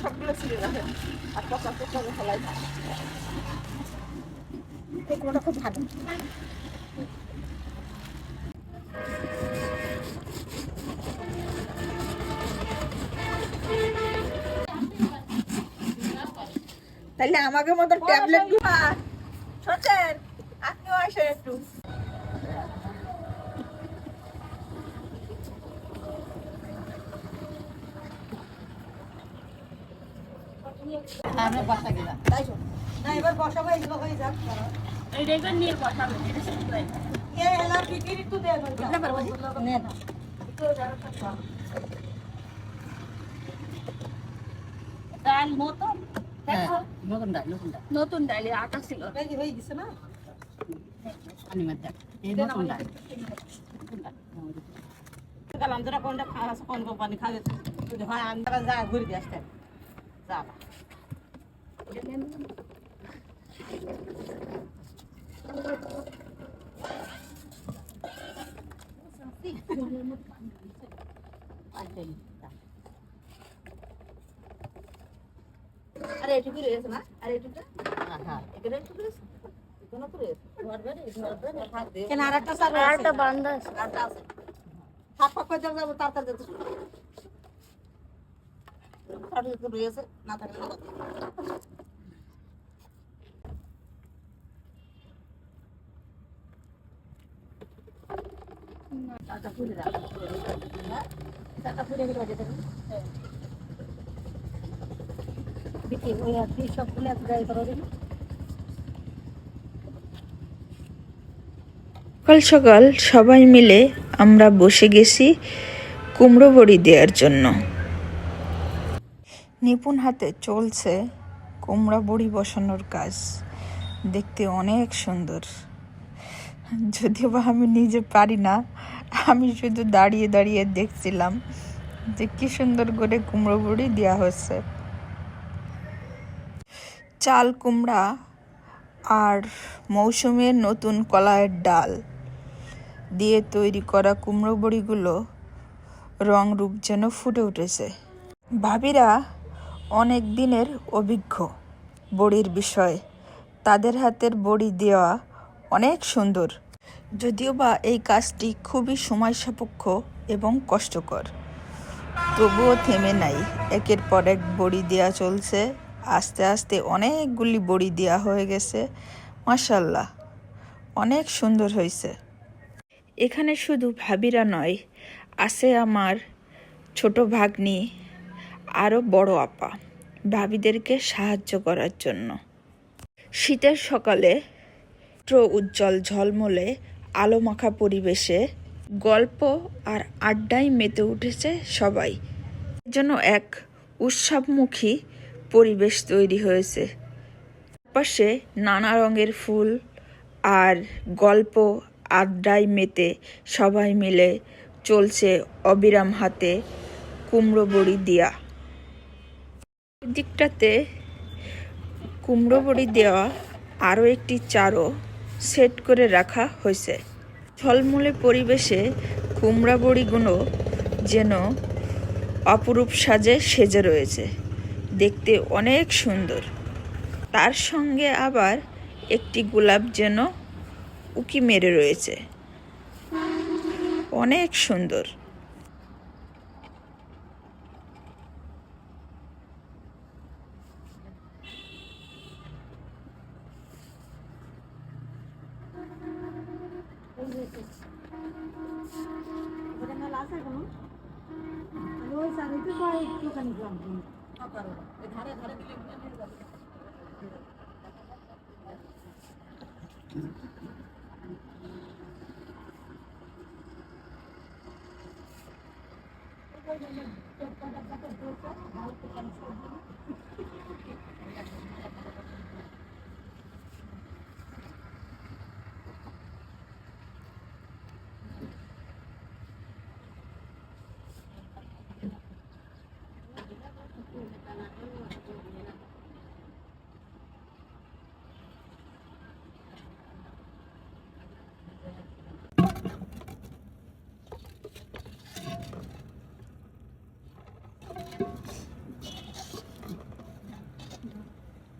সবগুলো ছিঁড়ে রাখেন আর পচা পচা ফেলাই। এই কুমড়োটা খুব ভালো। তাহলে আমাকে মতো ট্যাবলেট দিবা শোনেন, আপনিও আসেন একটু। আমরা বাসা গেলাম তাই শোন না, এবার বসাবো এগুলো হয়ে যাক। এইটা নিয়ে বসাবো, এটা শেষ করে এ এলা ফিকির একটু দে না পারবো নে না ডাল মতন। হ্যাঁ নতুন ডাল, নতুন ডাল আটা ছিল এই হয়ে গেছে না পানি মধ্যে এই নতুন ডাল। কালাম যারা কোনটা খাওয়া আছে কোন কোম্পানি খাবে যদি হয় আমরা যা ঘুরে দিয়ে আসতে যা আরে এটুকু রয়েছে না, আরে এটুকু হ্যাঁ এখানে একটু রয়েছে, এখানে তো রয়েছে ধরবে থাক দে কেন আরেকটা স্যার আরেকটা বান্দা আছে, আরেকটা আছে থাক পাক করে যাব তাড়াতাড়ি যেতে আর একটু রয়েছে না থাকলে টাকা পুরে রাখ হ্যাঁ টাকা পুরে গেলে যেতে হ্যাঁ বিক্রি ওই আর কি সবগুলো এক জায়গায় করে দিন। সকাল সকাল সবাই মিলে আমরা বসে গেছি কুমড়ো বড়ি দেওয়ার জন্য। নিপুণ হাতে চলছে কুমড়া বড়ি বসানোর কাজ, দেখতে অনেক সুন্দর। যদিও বা আমি নিজে পারি না, আমি শুধু দাঁড়িয়ে দাঁড়িয়ে দেখছিলাম যে কি সুন্দর করে কুমড়ো বড়ি দেওয়া হচ্ছে। চাল কুমড়া আর মৌসুমের নতুন কলাইয়ের ডাল দিয়ে তৈরি করা কুমড়ো বড়িগুলো রং রূপ যেন ফুটে উঠেছে। ভাবিরা অনেক দিনের অভিজ্ঞ বড়ির বিষয়, তাদের হাতের বড়ি দেওয়া অনেক সুন্দর। যদিও বা এই কাজটি খুবই সময় সাপেক্ষ এবং কষ্টকর, তবুও থেমে নাই, একের পর এক বড়ি দেওয়া চলছে। আস্তে আস্তে অনেকগুলি বড়ি দেওয়া হয়ে গেছে। মাশাআল্লাহ, অনেক সুন্দর হয়েছে। এখানে শুধু ভাবিরা নয়, আছে আমার ছোট ভাগ্নি, আরও বড় আপা, ভাবিদেরকে সাহায্য করার জন্য। শীতের সকালে উজ্জ্বল ঝলমলে আলো মাখা পরিবেশে গল্প আর আড্ডায় মেতে উঠেছে সবাই। এর জন্য এক উৎসবমুখী পরিবেশ তৈরি হয়েছে। পাশে নানা রঙের ফুল আর গল্প আড্ডায় মেতে সবাই মিলে চলছে অবিরাম হাতে কুমড়ো বড়ি দেওয়া। দিকটাতে কুমড়ো বড়ি দেওয়া আরও একটি চারও সেট করে রাখা হয়েছে। ঝলমলে পরিবেশে কুমড়া বড়িগুলো যেন অপরূপ সাজে সেজে রয়েছে, দেখতে অনেক সুন্দর। তার সঙ্গে আবার একটি গোলাপ যেন উকি মেরে রয়েছে, অনেক সুন্দর।